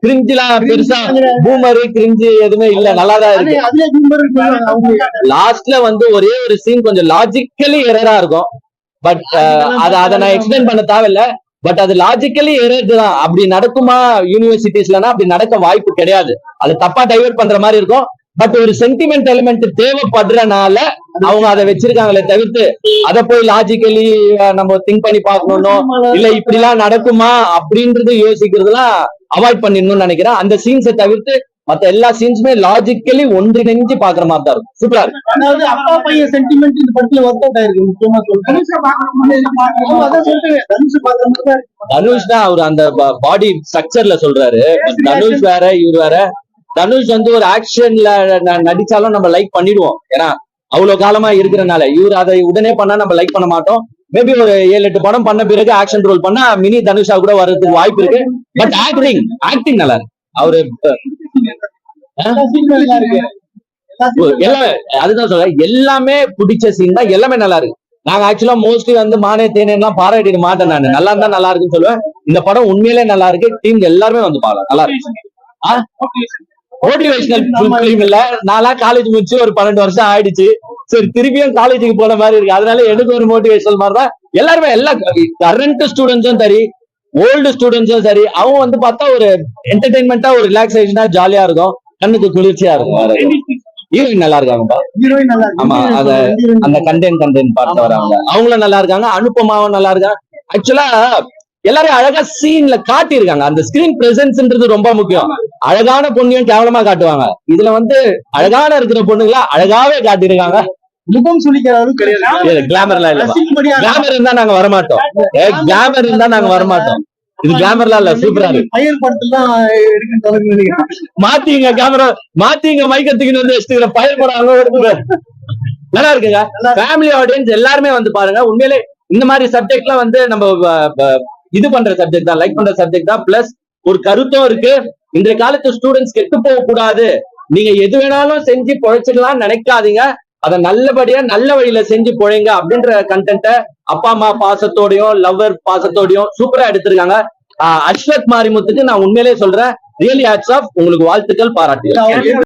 கிரிஞ்சுலாம் பெருசா boomer cringe எதுவுமே இல்ல, நல்லாதான் இருக்கு. லாஸ்ட்ல வந்து ஒரே ஒரு சீன் கொஞ்சம் லாஜிக்கலி எரரா இருக்கும். பட் அதை நான் எக்ஸ்பிளைன் பண்ண தேவையில்ல. பட் அது லாஜிக்கலி எரர் தான். அப்படி நடக்குமா யூனிவர்சிட்டிஸ்லனா? அப்படி நடக்க வாய்ப்பு கிடையாது. அது தப்பா டைவர்ட் பண்ற மாதிரி இருக்கும். பட் ஒரு சென்டிமெண்ட் எலிமெண்ட் தேவைப்படுறனால அவங்க அதை வச்சிருக்காங்களே தவிர்த்து அதை போய் லாஜிக்கலி நம்ம திங்க் பண்ணி பார்க்கணும், இல்ல இப்படி எல்லாம் நடக்குமா அப்படின்றது யோசிக்கிறதுலாம் அவாய்ட் பண்ணிடணும்னு நினைக்கிறேன். அந்த சீன்ஸை தவிர்த்து மத்த எல்லா சீன்ஸுமே லாஜிக்கலி ஒன்றிணைஞ்சு பாக்குற மாதிரி தான் இருக்கும். சூப்பரா இருக்கு. அதாவது அப்பா பையன் சென்டிமெண்ட் இந்த படத்துல ஒர்க் அவுட் ஆயிருக்கு. முக்கியமா தனுஷ் தான் அவர் அந்த பாடி ஸ்ட்ரக்சர்ல சொல்றாரு. தனுஷ் வேற, இவர் வேற. தனுஷ் வந்து ஒரு ஆக்ஷன்ல நடிச்சாலும் நம்ம லைக் பண்ணிடுவோம், ஏன்னா அவ்வளவு காலமா இருக்கிறனால. இவர் அதை உடனே பண்ணா நம்ம லைக் பண்ண மாட்டோம். மேபி ஒரு 7-8 படம் பண்ண பிறகு ஆக்ஷன் ரோல் பண்ணா மினி தனுஷா கூட வர்றதுக்கு வாய்ப்பு இருக்கு. பட் ஆக்டிங் நல்லா இருக்கு. அவரு எல்லாமே அதுதான் சொல்ற, எல்லாமே பிடிச்ச சீன் தான், எல்லாமே நல்லா இருக்கு. நாங்க ஆக்சுவலா மோஸ்ட்லி வந்து மானே தேனே எல்லாம் பாராட்டிட மாட்டேன். நான் நல்லா இருந்தா நல்லா இருக்குன்னு சொல்லுவேன். இந்த படம் உண்மையிலே நல்லா இருக்கு. டீம் எல்லாருமே வந்து பாக்கலாம், நல்லா இருக்கு. மோட்டிவேஷனல் பிலிம் இல்ல. நான்லாம் காலேஜ் முடிச்சு ஒரு 12 வருஷம் ஆயிடுச்சு. சரி, திருப்பியும் காலேஜுக்கு போன மாதிரி இருக்கு. அதனால எனக்கு ஒரு மோட்டிவேஷனல் மாதிரி தான். எல்லாருமே எல்லா கரண்ட் ஸ்டூடெண்ட்ஸும் சரி, ஓல்டு ஸ்டூடெண்ட்ஸும் சரி, அவங்க வந்து பார்த்தா ஒரு என்டர்டைன்மெண்டா, ஒரு ரிலாக்ஸேஷனா, ஜாலியா இருக்கும், கண்ணுக்கு குளிர்ச்சியா இருக்கும். ஹீரோயின் நல்லா இருக்காங்கப்பா. ஆமா, அந்த கண்டென்ட் பார்த்து வராங்க, அவங்களும் நல்லா இருக்காங்க. அனுபமாவும் நல்லா இருக்காங்க. ஆக்சுவலா எல்லாரும் அழகா சீன்ல காட்டியிருக்காங்க. அந்த ஸ்கிரீன் பிரசன்ஸ்ன்றது ரொம்ப முக்கியம். அழகான பொண்ணையும் கேவலமா காட்டுவாங்க. இதுல வந்து அழகான இருக்கிற பொண்ணுங்களா அழகாவே காட்டியிருக்காங்க. முகம் சுளிக்கிறாரும் கிடையாது. கிளாமர்லாம் இல்ல. கிளாமர் இருந்தா நாங்க வரமாட்டோம். கிளாமர் இருந்தா நாங்க வரமாட்டோம். இது கிளாமர்லாம் இல்ல, சூப்பரா இருக்கு. பயல் படத்துலாம் மாத்தீங்க கேமரா, மாத்தீங்க மைக்கத்துக்கு வந்து வச்சுக்கிற பயல் படம் நல்லா இருக்குங்க. ஃபேமிலி ஆடியன்ஸ் எல்லாருமே வந்து பாருங்க. உண்மையிலே இந்த மாதிரி சப்ஜெக்ட்லாம் வந்து நம்ம இது பண்ற சப்ஜெக்ட் தான், லைக் பண்ற சப்ஜெக்ட் தான். பிளஸ் ஒரு கருத்தும் இருக்கு. இன்றைய காலத்து ஸ்டூடெண்ட்ஸ் கெட்டு போக கூடாது, நீங்க எது வேணாலும் செஞ்சு பொழைச்சிடலாம் நினைக்காதீங்க. அதை நல்லபடியா நல்ல வழியில செஞ்சு பொழைங்க அப்படின்ற கண்டென்ட்டை அப்பா அம்மா பாசத்தோடையும் லவ்வர் பாசத்தோடையும் சூப்பரா எடுத்திருக்காங்க. அஸ்வத் மாரிமுத்துக்கு நான் உண்மையிலேயே சொல்றேன், ரியலி ஹேட்ஸ் ஆஃப். உங்களுக்கு வாழ்த்துக்கள், பாராட்டுகள்.